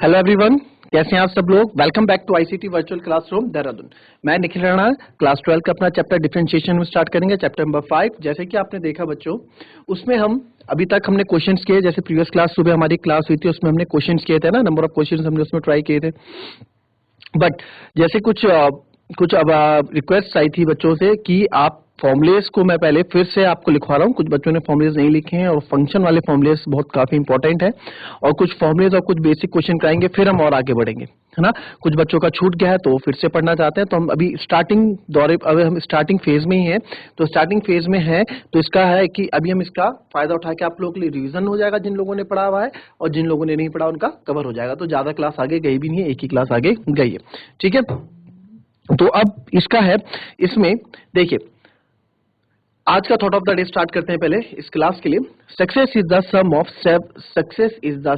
Hello everyone, कैसे हैं आप सब लोग। Welcome back to ICT virtual classroom Dehradun. मैं निखिल राणा, क्लास 12 का अपना चैप्टर डिफरेंशिएशन में स्टार्ट करेंगे, चैप्टर नंबर 5। जैसे कि आपने देखा बच्चों, उसमें हम अभी तक हमने क्वेश्चंस किए। जैसे प्रीवियस क्लास सुबह हमारी क्लास हुई थी, उसमें हमने क्वेश्चंस किए थे ना, नंबर ऑफ क्वेश्चंस हमने उसमें ट्राई किए थे। बट जैसे कुछ अब रिक्वेस्ट आई थी बच्चों से कि आप फॉर्मुलेस को मैं पहले फिर से आपको लिखवा रहा हूँ। कुछ बच्चों ने फॉर्मुलेस नहीं लिखे हैं और फंक्शन वाले फॉर्मुलेस बहुत काफी इंपॉर्टेंट है, और कुछ फॉर्मुलेस और कुछ बेसिक क्वेश्चन कराएंगे, फिर हम और आगे बढ़ेंगे, है ना। कुछ बच्चों का छूट गया है तो फिर से पढ़ना चाहते हैं, तो हम अभी स्टार्टिंग दौरे, अभी हम स्टार्टिंग फेज में ही है। तो स्टार्टिंग फेज में है तो इसका है कि अभी हम इसका फायदा उठा के आप लोगों के लिए रिवीजन हो जाएगा, जिन लोगों ने पढ़ा हुआ है, और जिन लोगों ने नहीं पढ़ा उनका कवर हो जाएगा। तो ज्यादा क्लास आगे गई भी नहीं है, एक ही क्लास आगे गई है, ठीक है। तो अब इसका है, इसमें देखिए आज का thought of the day start करते हैं पहले इस क्लास के लिए। Success is the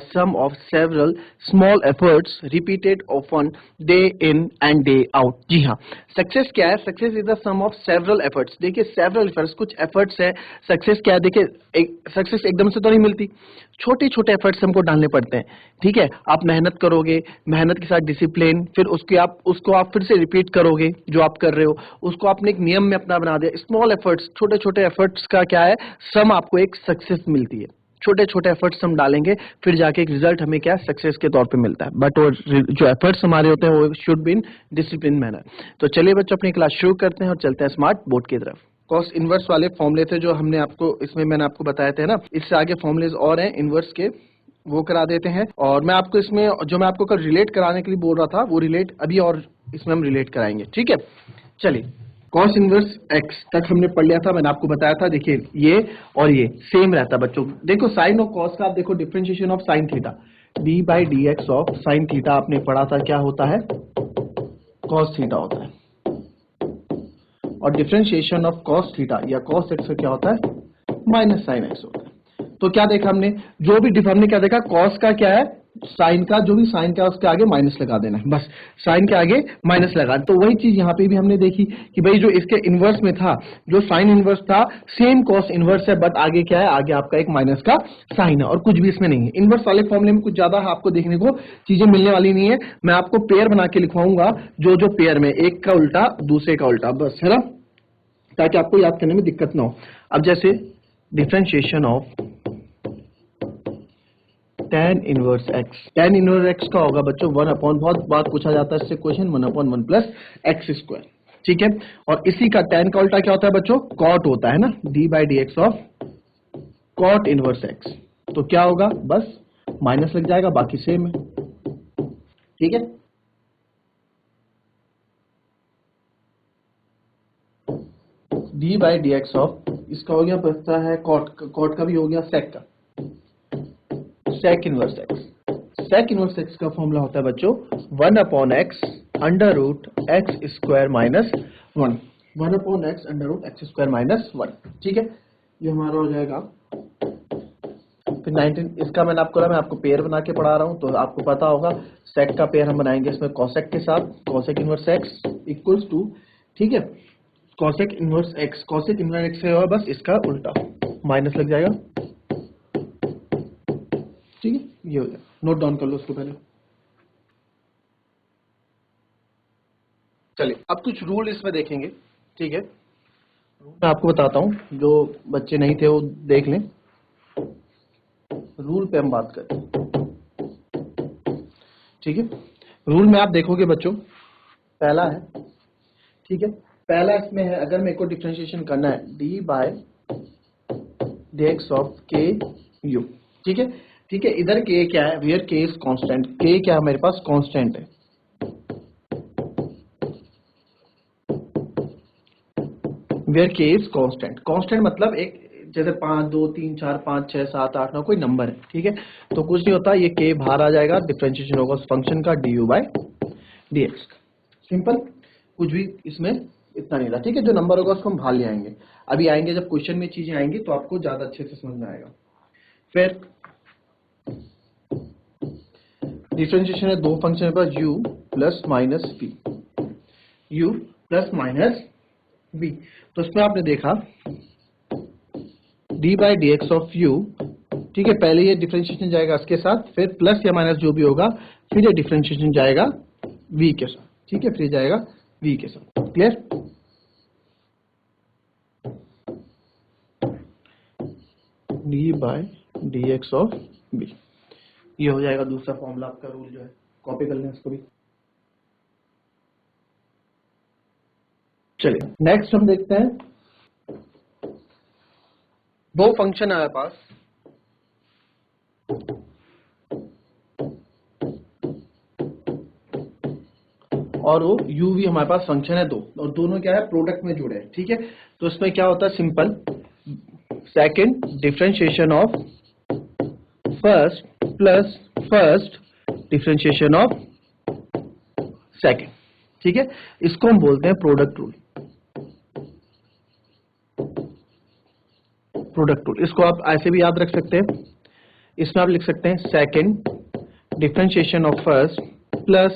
sum of several small efforts repeated often day in and day out. जी हाँ, सक्सेस क्या है? Success is the sum of several efforts. देखिए सेवरल एफर्ट्स, कुछ एफर्ट्स है। सक्सेस क्या है? देखिए सक्सेस एकदम से तो नहीं मिलती, छोटे छोटे एफर्ट्स हमको डालने पड़ते हैं, ठीक है। आप मेहनत करोगे, मेहनत के साथ डिसिप्लिन, फिर उसको आप फिर से रिपीट करोगे, जो आप कर रहे हो उसको आपने एक नियम में अपना बना दिया। स्मॉल एफर्ट्स, छोटे छोटे एफर्ट्स का क्या है, सम आपको एक सक्सेस मिलती है। छोटे छोटे एफर्ट्स हम डालेंगे, फिर जाके एक रिजल्ट हमें क्या सक्सेस के तौर पे मिलता है। बट वो जो एफर्ट्स हमारे होते हैं वो should be in discipline manner. तो चलिए बच्चों अपनी क्लास शुरू करते हैं और चलते हैं स्मार्ट बोर्ड की तरफ। कॉस इनवर्स वाले फॉर्मूले थे जो हमने आपको इसमें मैंने आपको बताए थे ना, इससे आगे फॉर्मूलेज और हैं इनवर्स के, वो करा देते हैं। और मैं आपको इसमें जो मैं आपको कल रिलेट कराने के लिए बोल रहा था, वो रिलेट अभी और इसमें हम रिलेट कराएंगे, ठीक है। चलिए, कॉस इनवर्स एक्स तक हमने पढ़ लिया था, मैंने आपको बताया था। देखिए ये और ये सेम रहता है बच्चों। देखो साइन और कॉस का आप देखो, differentiation of sine theta, D by D X of sine theta आपने पढ़ा था, क्या होता है? कॉस थीटा होता है। और डिफरेंशिएशन ऑफ कॉस थीटा या कॉस एक्स का क्या होता है? माइनस साइन एक्स होता है। तो क्या देखा हमने, जो भी हमने क्या देखा, कॉस का क्या है, साइन का, जो भी साइन का उसके आगे माइनस लगा देना है, बस साइन के आगे माइनस लगा। तो वही चीज यहाँ पे भी हमने देखी कि भाई जो इसके इनवर्स में था, जो साइन इनवर्स था, सेम कॉस इनवर्स है, बट आगे क्या है, आगे आपका एक माइनस का साइन है, और कुछ भी इसमें नहीं है। इनवर्स वाले फॉर्मूले में कुछ ज्यादा आपको देखने को चीजें मिलने वाली नहीं है। मैं आपको पेयर बना के लिखवाऊंगा, जो जो पेयर में एक का उल्टा दूसरे का उल्टा, बस, है ना, ताकि आपको याद करने में दिक्कत ना हो। अब जैसे differentiation of tan inverse x, tan inverse X का होगा बच्चों 1 अपॉन, बहुत बात पूछा जाता है इससे question, 1 upon 1 plus x square, ठीक है। और इसी का tan का उल्टा क्या होता है बच्चों? cot होता है ना, d by D X of cot inverse x. तो क्या होगा, बस माइनस लग जाएगा, बाकी सेम है, ठीक है। d by D X of, इसका हो गया, बचता है cot का भी हो गया, sec का, sec inverse X. sec inverse X का फॉर्मूला होता है बच्चों 1 upon X under root X square minus 1, 1 upon X under root X square minus 1, ठीक है। ये हमारा हो जाएगा। फिर 19, इसका मैं आपको पेयर बना के पढ़ा रहा हूँ, तो आपको पता होगा sec का पेयर हम बनाएंगे इसमें cosec के साथ, cosec inverse X equals to, ठीक है, cosec inverse X. cosec inverse X से होगा बस इसका उल्टा, माइनस लग जाएगा, ठीक है। ये हो जाएगा, नोट डाउन कर लो उसको पहले। चलिए अब कुछ रूल इसमें देखेंगे, ठीक है। रूल मैं आपको बताता हूँ, जो बच्चे नहीं थे वो देख लें। रूल पे हम बात करते हैं, ठीक है। रूल में आप देखोगे बच्चों, पहला है, ठीक है, पहला इसमें है, अगर मेरे को डिफरेंशिएशन करना है D by D X of K U, ठीक है, ठीक है। इधर के क्या है, वेयर के इज कांस्टेंट, के क्या है मेरे पास, कांस्टेंट है। वेयर के इज कांस्टेंट, कांस्टेंट मतलब एक, जैसे 5 2 3 4 5 6 7 8 9 कोई नंबर है, ठीक है। तो कुछ नहीं होता, ये के बाहर आ जाएगा, डिफरेंशिएशन होगा उस फंक्शन का D you by D x. Simple, कुछ भी इसमें इतना नहीं था, ठीक है। जो नंबर होगा उसको हम बाहर ले आएंगे, अभी आएंगे जब क्वेश्चन में चीजें आएंगी तो आपको ज्यादा अच्छे से समझ में आएगा। फिर डिफरेंशिएशन है, दो फंक्शन के पास u plus minus v, u plus minus v। तो इसमें आपने देखा d by D X of u ठीक है, पहले ये डिफरेंशिएशन जाएगा इसके साथ, फिर प्लस या माइनस जो भी होगा, फिर ये डिफरेंशिएशन जाएगा v के साथ, ठीक है, फिर जाएगा v के साथ। Clear? D by D X of B, ये हो जाएगा दूसरा फॉर्मूला आपका, रूल जो है कॉपी कर लें इसको भी। चलिए नेक्स्ट हम देखते हैं, दो फंक्शन है हमारे पास, और वो u भी हमारे पास फंक्शन है दो, और दोनों क्या है, प्रोडक्ट में जुड़े हैं। ठीक है, तो इसमें क्या होता है, simple second differentiation of first plus first differentiation of second. ठीक है, इसको हम बोलते हैं प्रोडक्ट रूल। प्रोडक्ट रूल, इसको आप ऐसे भी याद रख सकते हैं, इसमें आप लिख सकते हैं second differentiation of first plus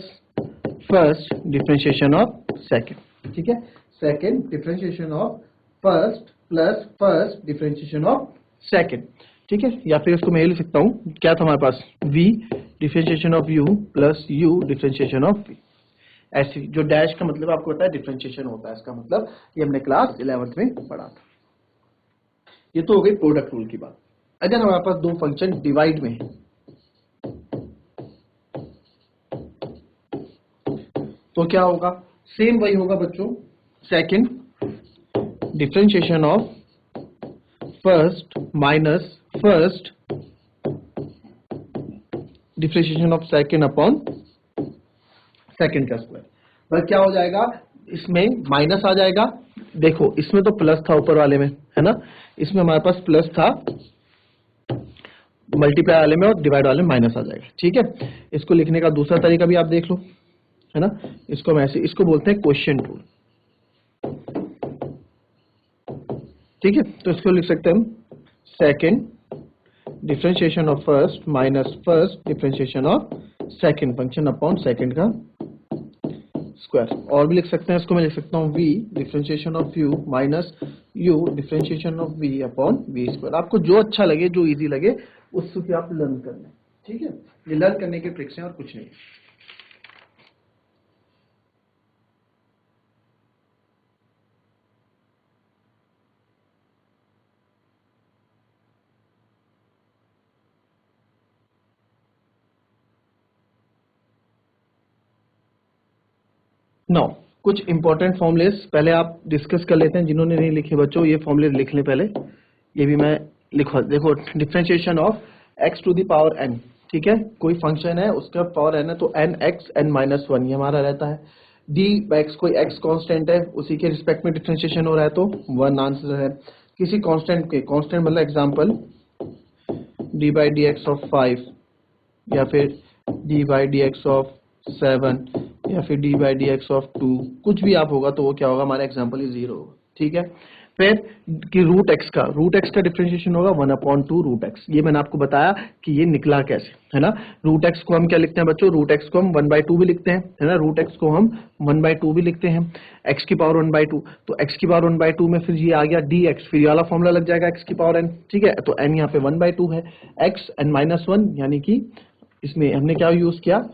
first differentiation of second. ठीक है, second differentiation of first plus first differentiation of second. ठीक है, या फिर इसको मैं ये लिख सकता हूं, क्या था हमारे पास, v differentiation of u plus u differentiation of v। ऐसी जो डैश का मतलब आपको पता है डिफरेंशिएशन होता है, इसका मतलब ये हमने क्लास 11th में पढ़ा था। ये तो हो गई प्रोडक्ट रूल की बात। अगर हमारे पास दो फंक्शन डिवाइड में है तो क्या होगा, सेम वही होगा बच्चों, second differentiation of first minus first differentiation of second upon second का स्क्वायर। पर क्या हो जाएगा, इसमें माइनस आ जाएगा, देखो इसमें तो प्लस था ऊपर वाले में, है ना, इसमें हमारे पास प्लस था मल्टीप्लाई वाले में, और डिवाइड वाले में माइनस आ जाएगा। ठीक है, इसको लिखने का दूसरा तरीका भी आप देख लो, है ना, इसको हम ऐसे, इसको बोलते हैं क्वोशिएंट रूल। ठीक है, तो इसको लिख सकते हैं हम second differentiation of first minus first differentiation of second function upon second का स्क्वायर। और भी लिख सकते हैं, इसको मैं लिख सकता हूँ v differentiation of u minus u differentiation of v upon v square. आपको जो अच्छा लगे, जो इजी लगे, उससे आप लर्न कर लें। ठीक है, ये लर्न करने के ट्रिक्स हैं और कुछ नहीं। नौ कुछ इंपॉर्टेंट फॉर्मूलेस पहले आप डिस्कस कर लेते हैं, जिन्होंने नहीं लिखे बच्चों ये फॉर्मूले लिख लें पहले, ये भी मैं लिखवा। देखो differentiation of x to the power n। ठीक है, कोई फंक्शन है उसका पावर n है तो n x n minus one ये हमारा रहता है। d बाई x, कोई x कांस्टेंट है, उसी के रिस्पेक्ट में डिफरेंशिएशन हो रहा है तो वन आंसर है। किसी कांस्टेंट के, कांस्टेंट मतलब example d by D X of 5, या फिर d by D X of 7, या फिर d by D X of 2, कुछ भी आप होगा तो वो क्या होगा, हमारा एग्जाम्पल ही 0 होगा। ठीक है, फिर कि रूट एक्स का डिफरेंशिएशन होगा 1/2 रूट एक्स। ये मैंने आपको बताया कि ये निकला कैसे, है ना। रूट एक्स को हम क्या लिखते हैं बच्चों, रूट एक्स को हम 1/2 भी लिखते हैं, है ना, रूट एक्स को हम 1/2 भी लिखते हैं, एक्स की पावर 1/2। तो एक्स की पावर 1/2 में फिर ये आ गया डी एक्स, फिर ये वाला फॉर्मूला लग जाएगा एक्स की पावर n। ठीक है, तो n यहाँ पे 1/2 है, एक्स n माइनस वन, यानी कि इसमें हमने क्या यूज किया,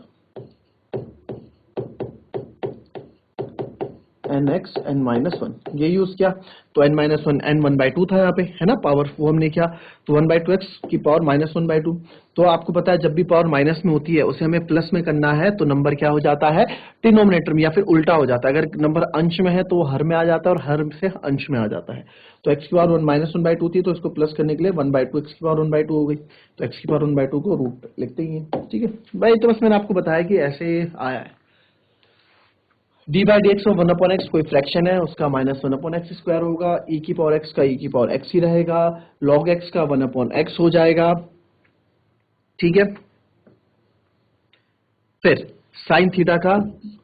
N X N minus one, ये यूज किया। तो एन माइनस वन, एन 1/2 था यहाँ पे, है ना, पावर वो हमने किया, तो 1/2 एक्स की पावर माइनस 1/2। तो आपको पता है जब भी पावर माइनस में होती है उसे हमें प्लस में करना है, तो नंबर क्या हो जाता है, डिनोमिनेटर में, या फिर उल्टा हो जाता है। अगर नंबर अंश में है तो वो हर में आ जाता है, और हर से अंश में आ जाता है। तो एक्स की पावर माइनस 1/2 थी, तो इसको प्लस करने के लिए 1/2 एक्स की पावर 1/2 हो गई, तो एक्स की पावर 1/2 को रूट लिखते ही है। ठीक है भाई, तो बस मैंने आपको बताया कि ऐसे आया है। D by D X of 1/x कोई फ्रैक्शन है, उसका माइनस 1/x स्क्वायर होगा, e की पावर x का e की पावर x ही रहेगा, log x का 1/x हो जाएगा। ठीक है, फिर साइन थीटा का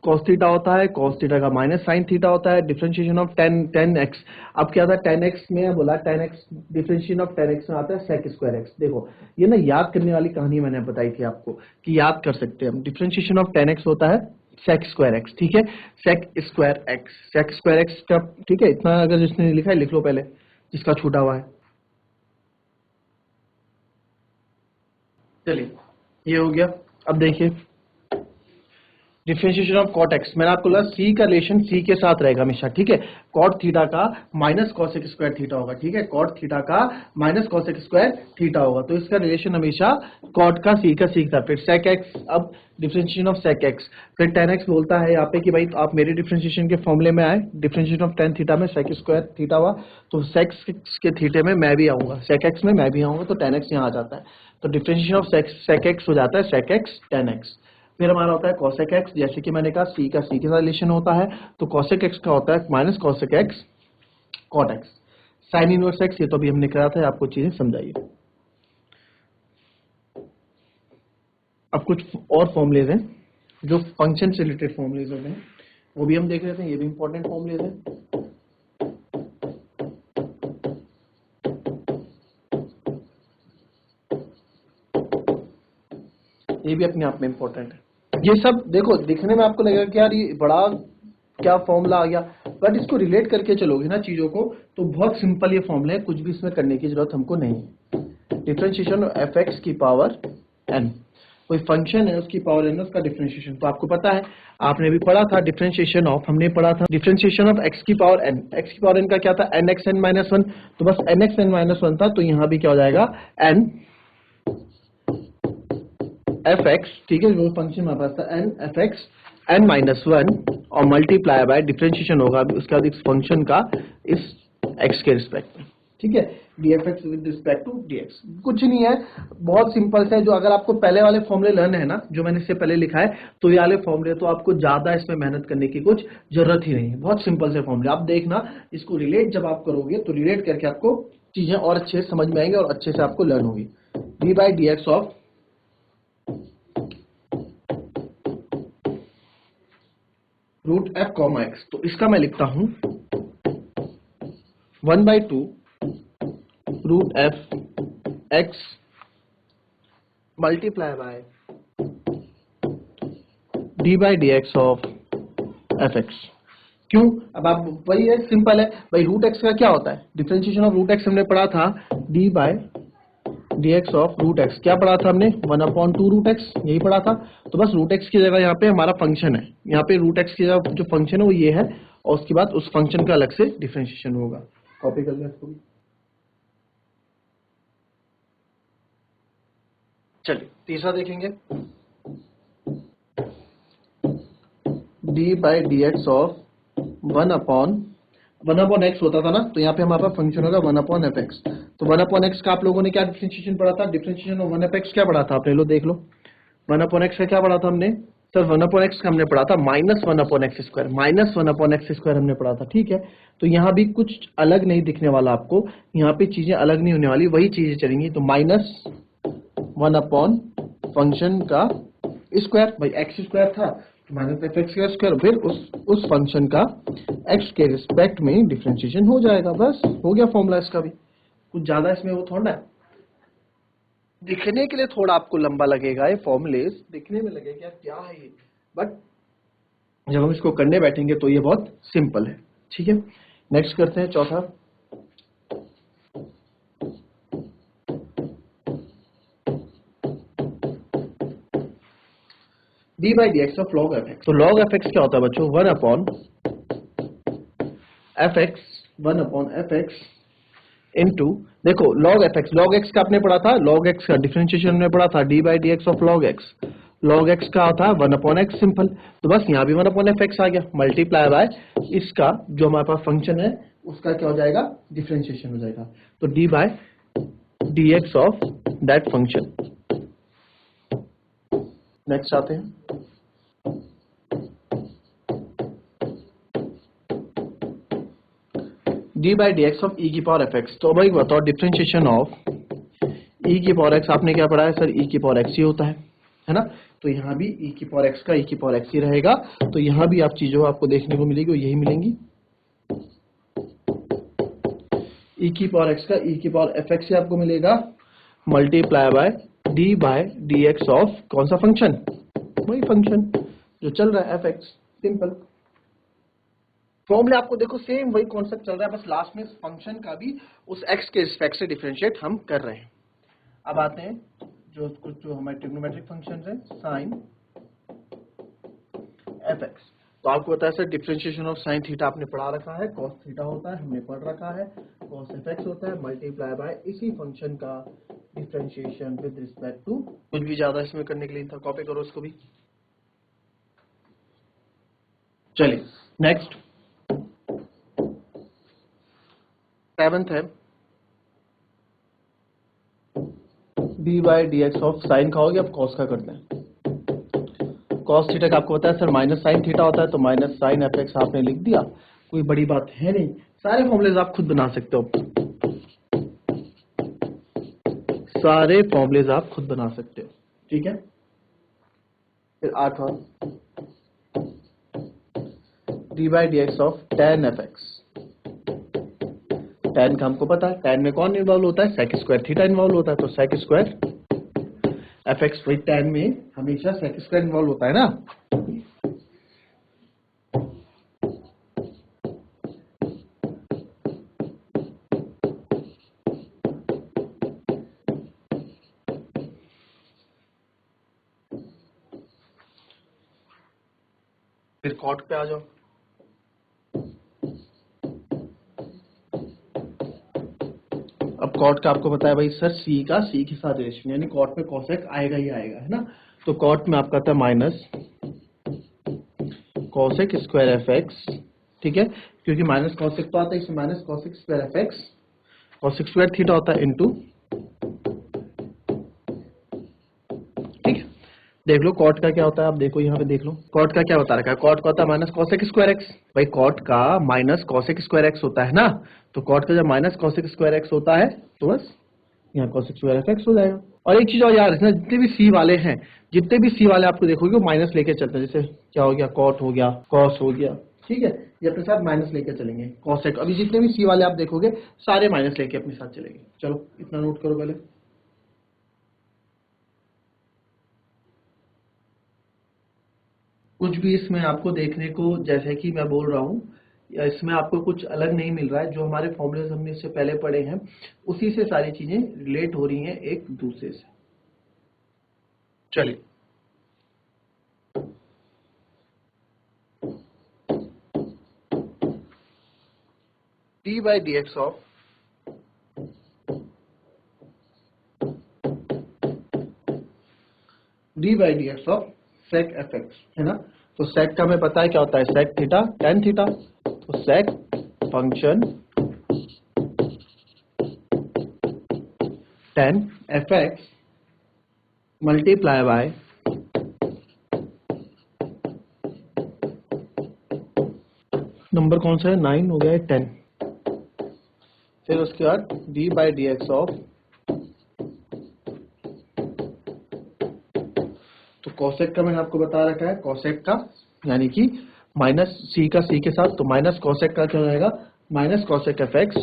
cos थीटा होता है, cos थीटा का माइनस साइन थीटा होता है। डिफरेंशिएशन ऑफ 10x, अब क्या था 10x में बोला, 10x डिफरेंशिएशन ऑफ 10x में आता है sec स्क्वायर x। देखो ये ना याद करने वाली कहानी मैंने बताई थी आपको कि याद कर सकते हैं हम। डिफरेंशिएशन ऑफ 10x होता है sec स्क्वायर x। ठीक है, sec स्क्वायर x का, ठीक है, इतना अगर जिसने लिखा है लिख लो पहले, जिसका छूटा हुआ है। चलिए ये हो गया। अब देखिए डिफरेंशिएशन ऑफ कॉट एक्स, मैंने आपको बोला सी का रिलेशन सी के साथ रहेगा हमेशा, ठीक है। कॉट थीटा का माइनस कॉसेक स्क्वायर थीटा होगा, ठीक है। कॉट थीटा का माइनस कॉसेक स्क्वायर थीटा होगा, तो इसका रिलेशन हमेशा कॉट का सी के साथ। फिर सेक एक्स, अब डिफरेंशिएशन ऑफ सेक एक्स, फिर टेन एक्स बोलता है यहाँ पे कि भाई तो आप मेरे डिफरेंशिएशन के फॉर्मूले में आए, डिफरेंशिएशन ऑफ टेन थीटा में सेक स्क्वायर थीटा हुआ, तो सेक के थीटे में मैं भी आऊंगा, सेक एक्स में मैं भी आऊंगा, तो टेन एक्स यहाँ आ जाता है। तो डिफरेंशिएशन ऑफ सेक एक्स हो जाता है सेक एक्स टेन एक्स। फिर हमारा होता है cosec x, जैसे कि मैंने कहा c का c के साथ रिलेशन होता है, तो cosec x का होता है minus cosec x cot x। Sine inverse x, ये तो अभी हमने करा था, आपको चीजें समझाइए। अब कुछ और फॉर्मुलेज हैं जो फंक्शन से रिलेटेड फॉर्मुलेज होते हैं, वो भी हम देख लेते हैं, ये भी इंपॉर्टेंट फॉर्मुलेज हैं। ये भी अपने आप में इंपॉर्टेंट है। ये सब देखो दिखने में आपको लगेगा कि यार ये बड़ा क्या फॉर्मूला आ गया, बट इसको रिलेट करके चलोगे ना चीजों को, तो बहुत सिंपल ये फॉर्मूला है, कुछ भी इसमें करने की जरूरत हमको नहीं है। डिफरेंशिएशन ऑफ एफ एक्स की पावर एन, कोई फंक्शन है उसकी पावर एन, उसका डिफरेंशिएशन तो आपको पता है, आपने भी पढ़ा था डिफरेंशिएशन ऑफ, हमने पढ़ा था डिफरेंशिएशन ऑफ एक्स की पावर एन। एक्स की पावर एन का क्या था, N X N minus one, तो बस N X N minus one था, तो यहाँ भी क्या हो जाएगा एन एफ एक्स, ठीक है, जो फंक्शन हमारे पास था N F X N minus one, और मल्टीप्लाई बाय डिफरेंशिएशन होगा उसके बाद इस फंक्शन का इस एक्स के रिस्पेक्ट में, ठीक है, D F X with respect to D X. कुछ नहीं है, बहुत सिंपल से, जो अगर आपको पहले वाले फॉर्मूले लर्न है ना, जो मैंने इससे पहले लिखा है, तो ये वाले फॉर्मूले तो आपको ज्यादा इसमें मेहनत करने की कुछ जरूरत ही नहीं है, बहुत सिंपल से फॉर्मूले। आप देखना इसको रिलेट जब आप करोगे, तो रिलेट करके आपको चीजें और अच्छे से समझ में आएंगे और अच्छे से आपको लर्न होगी। D by D X of root F comma X, तो इसका मैं लिखता हूं 1/2 root F X multiply by D by D X of F X. क्यों, अब आप वही है, सिंपल है भाई, रूट एक्स का क्या होता है, डिफरेंशिएशन ऑफ रूट एक्स हमने पढ़ा था, D by D X of root X, क्या पढ़ा था हमने, 1/2 रूट एक्स, यही पढ़ा था। तो बस रूट एक्स की जगह यहाँ पे हमारा फंक्शन है, यहाँ पे रूट एक्स की जगह जो फंक्शन है वो ये है, और उसके बाद उस फंक्शन का अलग से डिफरेंशिएशन होगा। कॉपी कर लें इसको भी। चलिए तीसरा देखेंगे, D by D X of 1/1 x होता था ना, तो यहाँ पे हमारे पास फंक्शन होगा 1 एफ एक्स। तो 1 एक्स का आप लोगों ने क्या डिफरेंशिएशन पढ़ा था, डिफरेंशिएशन ऑफ 1 एफ एक्स क्या पढ़ा था आपने, लो देख लो, 1 एक्स का क्या पढ़ा था हमने सर, 1 एक्स का हमने पढ़ा था -1 एक्स स्क्वायर, -1 एक्स स्क्वायर हमने पढ़ा था, ठीक है। तो यहाँ भी कुछ अलग नहीं दिखने वाला आपको, यहाँ पे चीजें अलग नहीं होने वाली, वही चीजें चलेंगी। तो -1 फंक्शन का स्क्वायर, भाई एक्स स्क्वायर था, माइनस एफ एक्स का स्क्वायर, फिर उस फंक्शन का एक्स के रिस्पेक्ट में डिफरेंशिएशन हो जाएगा, बस हो गया फॉर्मूला इसका भी। कुछ ज्यादा इसमें वो थोड़ा है, दिखने के लिए थोड़ा आपको लंबा लगेगा, ये फॉर्मूलेस दिखने में लगेगा यार क्या है ये, बट जब हम इसको करने बैठेंगे तो ये बहुत सिंपल है, ठीक है। नेक्स्ट करते हैं चौथा, D by D X of log F x. तो लॉग एफ एक्स क्या होता है बच्चों, 1/f(x) इनटू, देखो log F x, log x का आपने पढ़ा था, लॉग एक्स का डिफरेंशिएशन में पढ़ा था, D by D X of log x. Log x का होता है 1/x सिंपल, तो बस यहाँ भी 1/f(x) आ गया, मल्टीप्लाई बाय इसका जो हमारे पास फंक्शन है उसका क्या हो जाएगा, डिफरेंशिएशन हो जाएगा, तो D by D X of that function. Next आते हैं, D by D X of E की पावर एफ एक्स। तो भाई बताओ डिफरेंशिएशन ऑफ ई की पावर एक्स, आपने क्या पढ़ा है सर, ई की पावर एक्स ही होता है ना, तो यहाँ भी ई की पावर एक्स का ई की पावर एक्स ही रहेगा, तो यहाँ भी आप चीजों आपको देखने को मिलेगी वो यही मिलेंगी, ई की पावर एक्स का ई की पावर एफ एक्स ही आपको मिलेगा, multiply by D X of कौन सा फंक्शन, वही फंक्शन जो चल रहा है एफ एक्स, सिंपल फॉर्मूले आपको देखो सेम वही कॉन्सेप्ट चल रहा है, बस लास्ट में फंक्शन का भी उस एक्स के रिस्पेक्ट से डिफरेंशिएट हम कर रहे हैं। अब आते हैं जो हमारे ट्रिग्नोमेट्रिक फंक्शन है साइन एफ एक्स। तो आपको पता है sir differentiation of sine theta आपने पढ़ा रखा है, कॉस थीटा होता है हमने पढ़ रखा है, कॉस एफ एक्स होता है मल्टीप्लाई बाय इसी फंक्शन का डिफरेंशिएशन विद रिस्पेक्ट टू। कुछ भी ज्यादा इसमें करने के लिए था, कॉपी करो इसको भी। चलिए नेक्स्ट 7th है D by D X of sine का हो गया, अब कॉस का करते हैं। कॉस थीटा का आपको पता है सर माइनस साइन थीटा होता है, तो माइनस साइन एफ एक्स आपने लिख दिया, कोई बड़ी बात है नहीं, सारे फॉर्मूलेज आप खुद बना सकते हो, सारे फॉर्मूलेज आप खुद बना सकते हो, ठीक है। फिर 8वां D by D X of tan F X. Tan का हमको पता है, टेन में कौन इन्वॉल्व होता है, सेक स्क्वायर थीटा इन्वॉल्व होता है, तो सेक स्क्वायर एफ एक्स, वही टेन में हमेशा सेक स्क्वायर इन्वॉल्व होता है ना। फिर कॉट पे आ जाओ, अब कॉट का आपको पता है भाई सर सी का सी के साथ रिलेशन, यानी कॉट में कॉसेक आएगा ही आएगा, है ना। तो कॉट में आपका था minus cosec square F x, ठीक है, क्योंकि माइनस कॉसेक तो आता है, इसमें minus cosec square F x, cosec square theta होता है इनटू, ठीक है। देख लो कॉट का क्या होता है, आप देखो यहाँ पे देख लो कॉट का क्या बता रखा है, कॉट का होता है माइनस कॉसेक स्क्वायर एक्स, भाई कॉट का माइनस कॉसेक स्क्वायर एक्स होता है ना, तो कॉट का जब माइनस कॉसेक स्क्वायर एक्स होता है तो बस यहाँ कॉसेक स्क्वायर एफ एक्स हो जाएगा। और एक चीज और याद रखना, जितने भी सी वाले हैं, जितने भी सी वाले आपको देखोगे वो माइनस लेके चलते हैं, जैसे क्या हो गया कॉट हो गया, कॉस हो गया, ठीक है, ये अपने साथ माइनस लेके चलेंगे, कॉसेक, अभी जितने भी सी वाले आप देखोगे सारे माइनस लेके अपने साथ चलेंगे। चलो इतना नोट करो पहले। कुछ भी इसमें आपको देखने को, जैसे कि मैं बोल रहा हूँ, या इसमें आपको कुछ अलग नहीं मिल रहा है, जो हमारे फॉर्मूलेज हमने इससे पहले पढ़े हैं उसी से सारी चीजें रिलेट हो रही हैं एक दूसरे से। चलिए D by D X of D by D X of sec F X, है ना। तो सेक का हमें पता है क्या होता है, सेक थीटा टेन थीटा, तो sec function tan F X multiply by number कौन सा है, 9 हो गया है 10, फिर उसके बाद D by D X of, तो कॉसेक का मैंने आपको बता रखा है, कॉसेक का यानी कि माइनस सी का सी के साथ, तो माइनस कॉसेक का क्या हो जाएगा, माइनस कॉसेक एफ एक्स।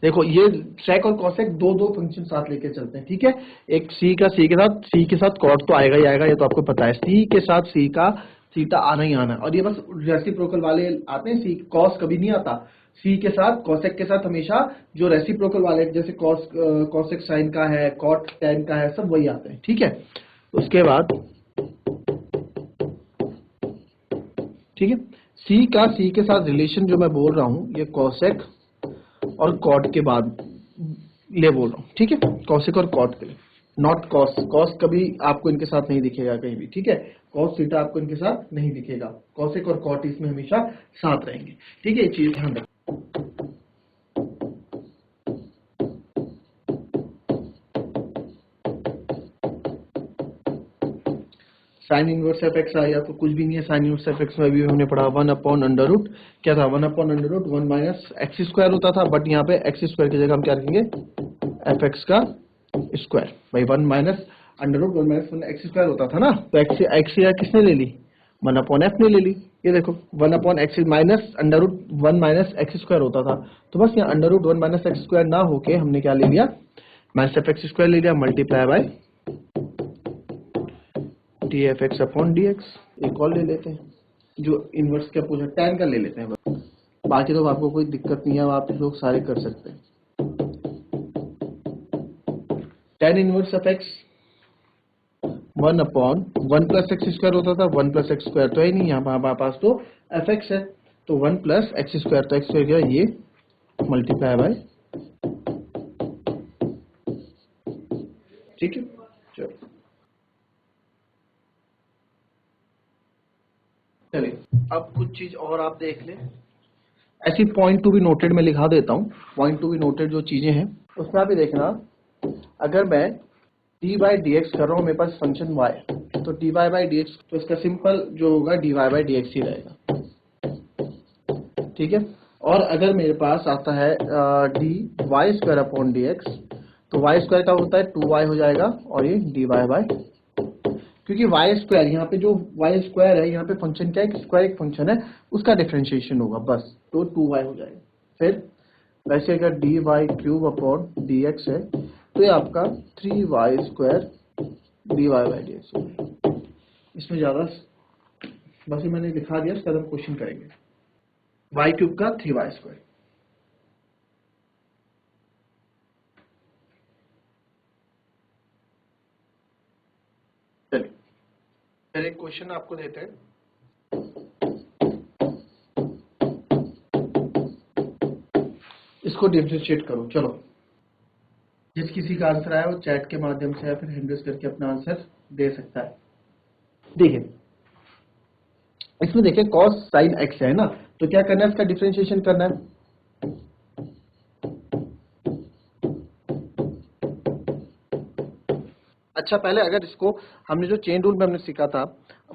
देखो ये सेक और कॉसेक दो दो फंक्शन साथ लेके चलते हैं, ठीक है, एक सी का सी के साथ कॉट तो आएगा ही आएगा, ये तो आपको पता है, सी के साथ सी का थीटा आना ही आना है, और ये बस रेसिप्रोकल वाले आते हैं, सी कॉस कभी नहीं आता, सी के साथ कॉसेक के साथ हमेशा जो रेसिप्रोकल वाले जैसे कॉस कॉसेक साइन का है, कॉट टेन का है, सब वही आते हैं, ठीक है। उसके बाद ठीक है, सी का सी के साथ रिलेशन जो मैं बोल रहा हूं, ये कॉसेक और कॉट के बाद ले बोल रहा हूँ, ठीक है, कॉसेक और कॉट के लिए, नॉट कॉस, कॉस कभी आपको इनके साथ नहीं दिखेगा कहीं भी, ठीक है, कॉस थीटा आपको इनके साथ नहीं दिखेगा, कॉसेक और कॉट इसमें हमेशा साथ रहेंगे, ठीक है, ये चीज ध्यान रखना। साइन इनवर्स एफ एक्स आया तो कुछ भी नहीं है, साइन इनवर्स एफ एक्स में अभी हमने पढ़ा 1/√, क्या था 1/√, 1 माइनस एक्स स्क्वायर होता था, बट यहाँ पे एक्स स्क्वायर की जगह हम क्या रखेंगे, एफ एक्स का स्क्वायर, भाई 1 minus under root 1 minus 1 X square होता था ना, तो एक्स या किसने ले ली, 1/f ने ले ली, ये देखो 1/x minus √1 minus x square होता था, तो बस यहाँ √1 माइनस एक्स स्क्वायर ना होके हमने क्या ले लिया, माइनस एफ एक्स स्क्वायर ले लिया, multiply by D F x upon D x. एक और ले लेते हैं जो इनवर्स का पूछा, tan का ले लेते हैं बस, बाकी तो आपको कोई दिक्कत नहीं है, आप लोग सारे कर सकते हैं। tan inverse of x 1/1 plus x square होता था, 1 प्लस एक्स स्क्वायर तो है नहीं, यहाँ हमारे पास तो एफ एक्स है, तो 1 प्लस एक्स स्क्वायर, तो एक्स स्क्वायर गया ये मल्टीप्लाई बाय, ठीक है। चलो चलिए अब कुछ चीज और आप देख लें, ऐसी पॉइंट टू बी नोटेड में लिखा देता हूँ, पॉइंट टू बी नोटेड जो चीजें हैं उसमें आप ये देखना, अगर मैं डी बाई डी एक्स कर रहा हूँ, मेरे पास फंक्शन y, तो D Y by D X, तो इसका सिंपल जो होगा D Y by D X ही रहेगा, ठीक है। और अगर मेरे पास आता है D Y square upon D X, तो वाई स्क्वायर का होता है 2y हो जाएगा, और ये डी वाई बाई, क्योंकि वाई स्क्वायर यहाँ पे जो वाई स्क्वायर है, यहाँ पे फंक्शन क्या है, स्क्वायर एक फंक्शन है, उसका डिफरेंशिएशन होगा बस, तो 2y हो जाएगा। फिर वैसे अगर D Y cube upon D X है, तो ये आपका 3y square D Y by D X होगा। इसमें ज़्यादा बस ये मैंने दिखा दिया, इसका हम क्वेश्चन करेंगे, y क्यूब का 3y स्क्वायर। चलिए फिर एक क्वेश्चन आपको देते हैं, इसको डिफरेंशिएट करो। चलो जिस किसी का आंसर आया वो चैट के माध्यम से या फिर हैंड रेज करके अपना आंसर दे सकता है। देखिए इसमें देखिए cos sin x है ना, तो क्या करना है, इसका डिफरेंशिएशन करना है। अच्छा पहले अगर इसको हमने जो चेन रूल में हमने सीखा था,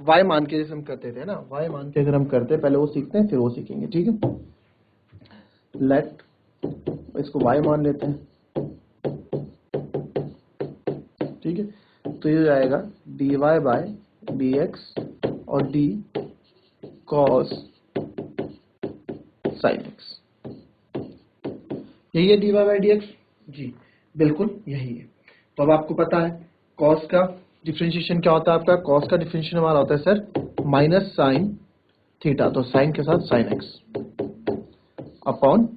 y मान के जैसे हम करते थे ना, y मान के अगर हम करते हैं, पहले वो सीखते हैं फिर वो सीखेंगे, ठीक है। लेट इसको y मान लेते हैं, ठीक है, तो ये जाएगा dy बाय dx और d cos sin x, यही है dy बाय dx जी, बिल्कुल यही है। तो अब आपको पता है cos का डिफरेंशिएशन क्या होता है, आपका cos का डिफरेंशिएशन हमारा होता है सर माइनस साइन थीटा, तो साइन के साथ साइन x अपॉन,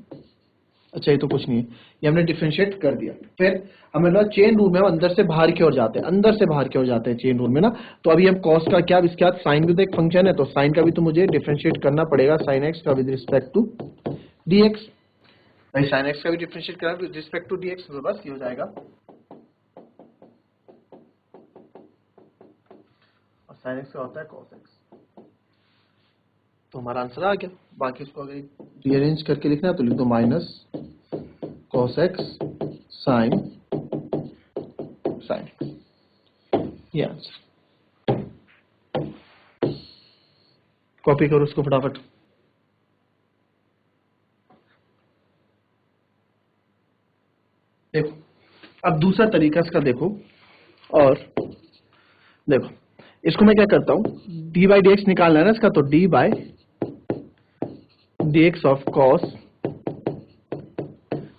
अच्छा ये तो कुछ नहीं है, ये हमने डिफरेंशिएट कर दिया। फिर हमें ना चेन रूल में हम अंदर से बाहर की ओर जाते हैं, अंदर से बाहर की ओर जाते हैं चेन रूल में ना, तो अभी हम cos का क्या, इसके बाद साइन भी तो एक फंक्शन है, तो साइन का भी तो मुझे डिफरेंशिएट करना पड़ेगा, साइन x का विद रिस्पेक्ट टू dx, भाई साइन x का भी डिफरेंशिएट करना विद रिस्पेक्ट टू dx, तो बस ये हो जाएगा, और साइन x का होता है cos x, तो हमारा आंसर आ गया। बाकी इसको अगर रीअरेंज करके लिखना है तो लिख दो minus cos x sine x, ये आंसर। कॉपी करो उसको फटाफट। देखो अब दूसरा तरीका इसका देखो, और देखो इसको मैं क्या करता हूं, डी बाई डी एक्स निकालना है ना इसका, तो D by D X of cos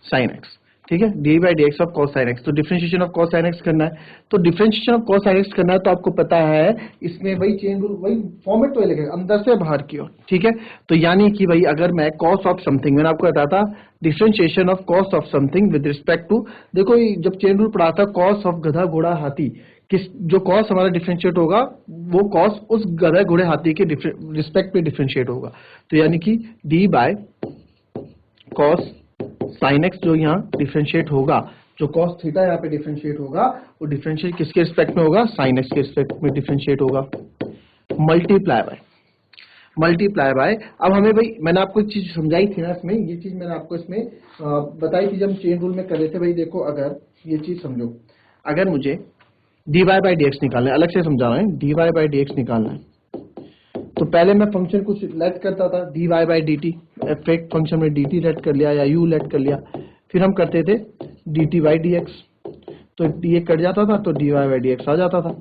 sine X, ठीक है, D by D X of cos sine X, तो differentiation of cos sine X करना है, तो differentiation of cos sine X करना है, तो आपको पता है इसमें वही चेन रूल, वही फॉर्मेट तो लगेगा अंदर से बाहर की ओर, ठीक है। तो यानी कि भाई अगर मैं कॉस ऑफ समथिंग, मैंने आपको बताया था differentiation of cos of something with respect to, देखो जब चेन रूल पढ़ा था कॉस ऑफ गधा घोड़ा हाथी, किस जो कॉस हमारा डिफरेंशिएट होगा वो कॉस उस गधा घोड़े हाथी के रिस्पेक्ट पे डिफरेंशिएट होगा, तो यानी कि D by cos sine x जो यहाँ डिफरेंशिएट होगा, जो कॉस थीटा यहाँ पे डिफरेंशिएट होगा, वो डिफरेंशिएट किसके रिस्पेक्ट में होगा, साइन एक्स के रिस्पेक्ट में डिफरेंशिएट होगा, मल्टीप्लाई बाय। अब हमें भाई मैंने आपको एक चीज समझाई थी ना इसमें, ये चीज मैंने आपको इसमें बताई थी जब हम चेन रूल में कर रहे थे। भाई देखो अगर ये चीज समझो, अगर मुझे dy बाई डी एक्स निकालना है, अलग से समझा रहा है, dy बाई डी एक्स निकालना है, तो पहले मैं फंक्शन कुछ लेट करता था dy बाई डी टी, एक फंक्शन में dt लेट कर लिया या u लेट कर लिया, फिर हम करते थे dt बाई डी एक्स, तो ये कट जाता था तो dy बाई डी एक्स आ जाता था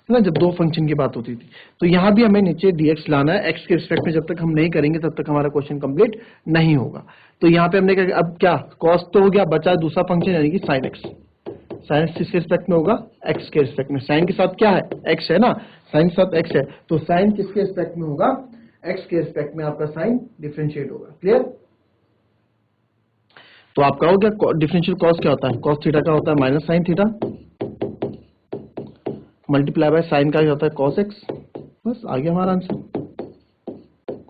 ना, जब दो फंक्शन की बात होती थी। तो यहाँ भी हमें नीचे dx लाना है, x के रिस्पेक्ट में, जब तक हम नहीं करेंगे तब तक हमारा क्वेश्चन कंप्लीट नहीं होगा। तो यहाँ पे हमने क्या, अब क्या cos तो हो गया, बचा दूसरा फंक्शन यानी कि sin x, साइन एक्स किसके रिस्पेक्ट में होगा, x के रिस्पेक्ट में, साइन के साथ क्या है x है ना, साइन के साथ x है, तो साइन किसके रिस्पेक्ट में होगा, x के रिस्पेक्ट में आपका साइन डिफरेंशिएट होगा, क्लियर। तो आप कहोगे डिफरेंशियल कॉस क्या होता है, कॉस थीटा का होता है minus sine theta multiply by sine का क्या होता है कॉस एक्स। बस आ गया हमारा आंसर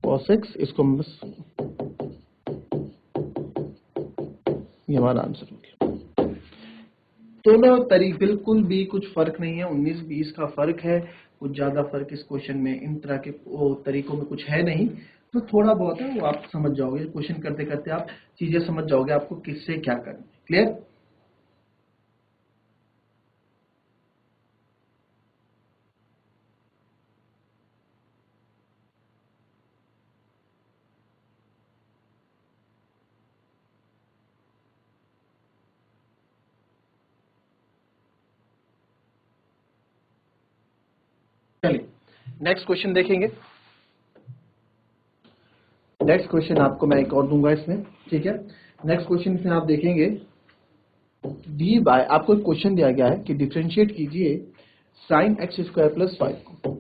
कॉस एक्स, इसको बस ये हमारा आंसर हो गया। दोनों तरीके बिल्कुल भी कुछ फर्क नहीं है, 19-20 का फर्क है, कुछ ज्यादा फर्क इस क्वेश्चन में इन तरह के तरीकों में कुछ है नहीं, तो थोड़ा बहुत है वो आप समझ जाओगे, क्वेश्चन करते करते आप चीजें समझ जाओगे आपको किससे क्या करना है। क्लियर? चलिए नेक्स्ट क्वेश्चन देखेंगे। नेक्स्ट क्वेश्चन आपको मैं एक और दूंगा इसमें, ठीक है। नेक्स्ट क्वेश्चन में आप देखेंगे डी बाय, आपको एक क्वेश्चन दिया गया है कि डिफरेंशिएट कीजिए साइन एक्स स्क्वायर प्लस 5 को,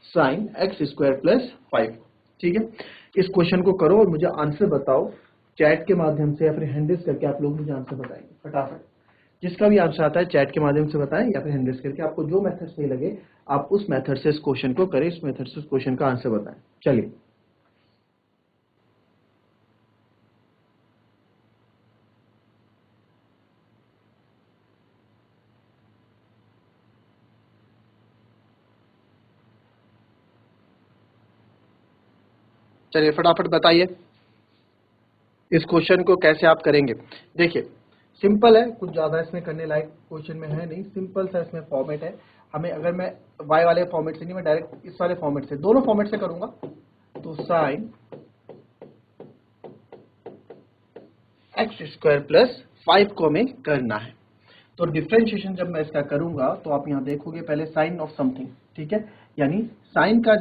साइन एक्स स्क्वायर प्लस 5, ठीक है। इस क्वेश्चन को करो और मुझे आंसर बताओ चैट के माध्यम से या फिर हैंड रेज करके। आप लोग मुझे आंसर बताएंगे फटाफट, जिसका भी आंसर आता है चैट के माध्यम से बताएं या फिर हैंड रेज करके, आपको जो मेथड सही लगे आप उस मेथड से इस क्वेश्चन को करें, इस मेथड से इस क्वेश्चन का आंसर बताएं। चलिए चलिए फटाफट बताइए इस क्वेश्चन को कैसे आप करेंगे। देखिए सिंपल है, कुछ ज्यादा इसमें करने लायक क्वेश्चन में है नहीं, सिंपल सा इसमें फॉर्मेट है। हमें अगर मैं y वाले फॉर्मेट से नहीं, मैं डायरेक्ट इस वाले फॉर्मेट से, दोनों फॉर्मेट से करूंगा। तो साइन एक्स स्क्वायर प्लस 5 को हमें करना है। तो डिफरेंशिएशन जब मैं इसका करूंगा तो आप यहां देखोगे पहले साइन ऑफ समथिंग, ठीक है, यानी साइन का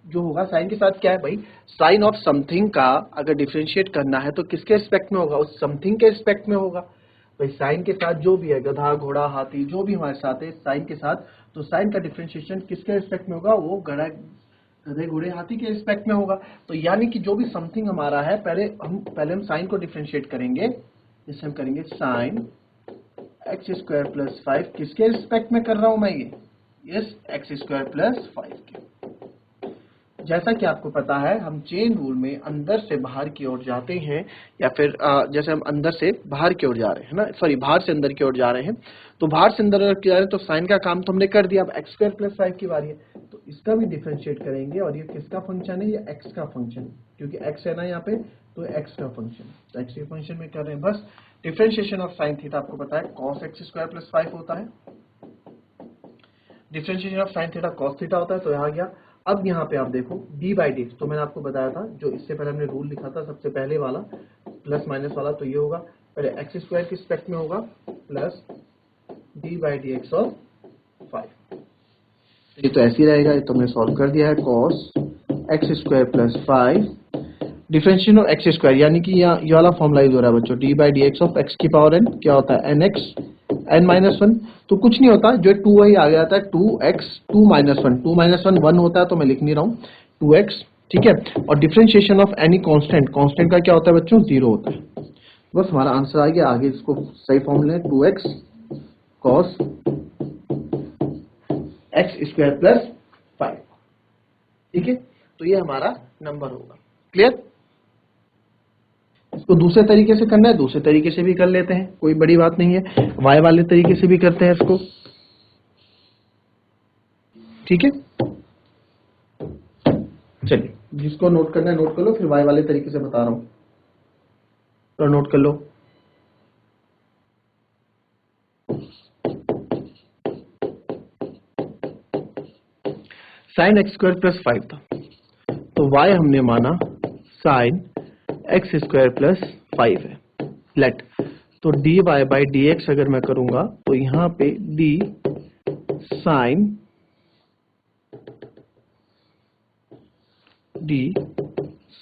जो होगा, साइन के साथ क्या है भाई, साइन ऑफ समथिंग का अगर डिफरेंशिएट करना है तो किसके रिस्पेक्ट में होगा, उस समथिंग के रिस्पेक्ट में होगा भाई। साइन के साथ जो भी है, गधा घोड़ा हाथी जो भी हमारे साथ है साइन के साथ, तो साइन का डिफरेंशिएशन किसके रिस्पेक्ट में होगा, वो गधे घोड़े हाथी के रिस्पेक्ट में होगा। तो यानी कि जो भी समथिंग हमारा है, पहले हम साइन को डिफरेंशिएट करेंगे, जिससे हम करेंगे साइन एक्स स्क्वायर प्लस 5, किसके रिस्पेक्ट में कर रहा हूं मैं ये, यस एक्स स्क्वायर प्लस 5 के। जैसा कि आपको पता है हम चेन रूल में अंदर से बाहर की ओर जाते हैं, या फिर जैसे हम अंदर से बाहर की ओर जा रहे हैं ना, सॉरी बाहर से अंदर की ओर जा रहे हैं, तो बाहर से अंदर की जा रहे हैं तो साइन का काम तो हमने कर दिया। अब एक्स स्क्वायर प्लस 5 की बारी है, तो इसका भी डिफरेंशिएट करेंगे, और ये किसका फंक्शन है, ये एक्स का फंक्शन, क्योंकि एक्स है ना यहाँ पे, तो एक्स का फंक्शन, तो एक्स के फंक्शन में कर रहे हैं। बस डिफरेंशिएशन ऑफ साइन थीटा आपको पता है कॉस एक्स स्क्वायर प्लस 5 होता है, differentiation of sine theta cos theta होता है, तो यहाँ गया। अब यहाँ पे आप देखो डी बाई डी, तो मैंने आपको बताया था जो इससे पहले हमने रूल लिखा था सबसे पहले वाला प्लस माइनस वाला, तो ये होगा पहले एक्स स्क्वायर के रिस्पेक्ट में होगा plus D by D X of 5, ये तो ऐसे ही रहेगा। ये तो हमने सॉल्व कर दिया है, cos x square plus 5 differentiation of x square, यानी कि यहाँ ये वाला फॉर्मूला यूज हो रहा है बच्चों, D by D X of X की पावर एन, क्या होता है एन एक्स एन माइनस 1, तो कुछ नहीं होता, जो 2 वही आ जाता है 2x 2 माइनस 1, 2 माइनस 1 1 होता है, तो मैं लिख नहीं रहा हूँ 2x, ठीक है। और differentiation of any constant, constant का क्या होता है बच्चों, 0 होता है। बस हमारा आंसर आ गया, आगे इसको सही फॉर्मूला है 2x cos x square plus 5, ठीक है। तो ये हमारा नंबर होगा। क्लियर? इसको दूसरे तरीके से करना है, दूसरे तरीके से भी कर लेते हैं, कोई बड़ी बात नहीं है, वाई वाले तरीके से भी करते हैं इसको, ठीक है। चलिए जिसको नोट करना है नोट कर लो, फिर वाई वाले तरीके से बता रहा हूं, तो नोट कर लो। साइन एक्स स्क्वायर प्लस 5 था, तो वाई हमने माना साइन एक्स स्क्वायर प्लस 5 है, लेट, तो D Y by D X अगर मैं करूंगा तो यहां पे D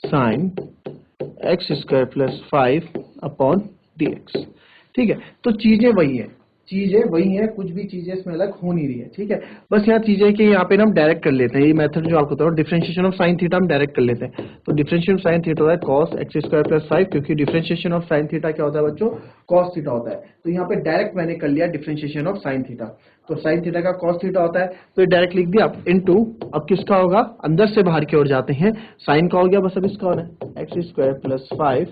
sine X square plus 5 upon D X, ठीक है। तो चीजें वही है, चीजें वही है, कुछ भी चीजें इसमें अलग हो नहीं रही है, ठीक है। बस यहाँ चीजें कि यहाँ पे हम डायरेक्ट कर लेते हैं, ये मेथड जो आपको बताऊँ डिफरेंशिएशन ऑफ साइन थीटा हम डायरेक्ट कर लेते हैं। तो डिफरेंशिएशन ऑफ साइन थीटा होता है cos x स्क्वायर प्लस 5, क्योंकि डिफरेंशिएशन ऑफ साइन थीटा क्या होता है बच्चों, cos थीटा होता है। तो यहाँ पे डायरेक्ट मैंने कर लिया डिफरेंशिएशन ऑफ साइन थीटा, तो साइन थीटा का cos थीटा होता है, तो ये डायरेक्ट लिख दिया इनटू, अब किसका होगा, अंदर से बाहर की ओर जाते हैं, साइन का हो गया, बस अब इसका होना है x स्क्वायर प्लस 5,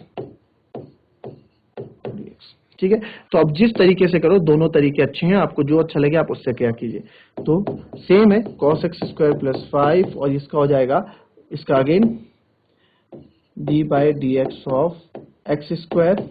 ठीक है। तो अब जिस तरीके से करो, दोनों तरीके अच्छे हैं, आपको जो अच्छा लगे आप उससे क्या कीजिए। तो सेम है cos x स्क्वायर प्लस 5, और इसका हो जाएगा, इसका again D by D X of x square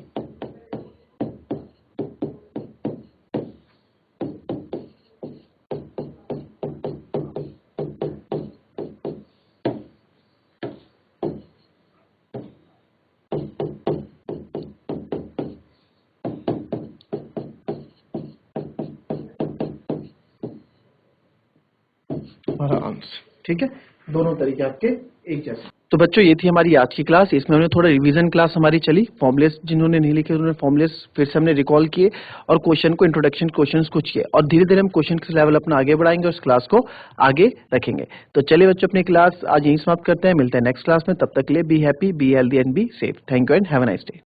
आराम से, ठीक है। दोनों तरीके आपके एक जैसे। तो बच्चों ये थी हमारी आज की क्लास, इसमें हमने थोड़ा रिवीजन क्लास हमारी चली, फॉर्मुलेस जिन्होंने नहीं लिखे उन्होंने फॉर्मुलेस फिर से हमने रिकॉल किए, और क्वेश्चन को इंट्रोडक्शन क्वेश्चंस कुछ किए, और धीरे धीरे हम क्वेश्चन के लेवल अपना आगे बढ़ाएंगे और इस क्लास को आगे रखेंगे। तो चलिए बच्चों, अपनी क्लास आज यहीं समाप्त करते हैं, मिलते हैं नेक्स्ट क्लास में, तब तक के लिए be happy, be healthy and be safe. Thank you and have a nice day.